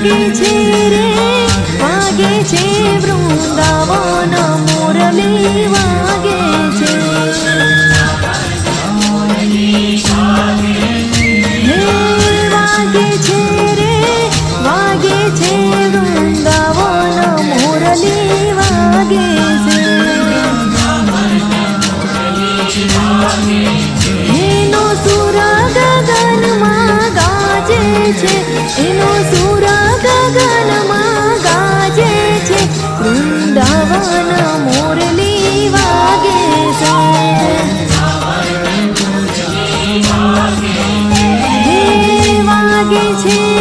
વાગે છે રે વાગે છે વૃંદાવન મુરલી વાગે છે હે વાગે છે રે વાગે છે વૃંદાવન મુરલી વાગે છે એનો સુર ગગનમાં ગાજે છે એનો સુર ગગનમાં ગાજે છે વૃંદાવન મુરલી વાગે છે હે વાગે છે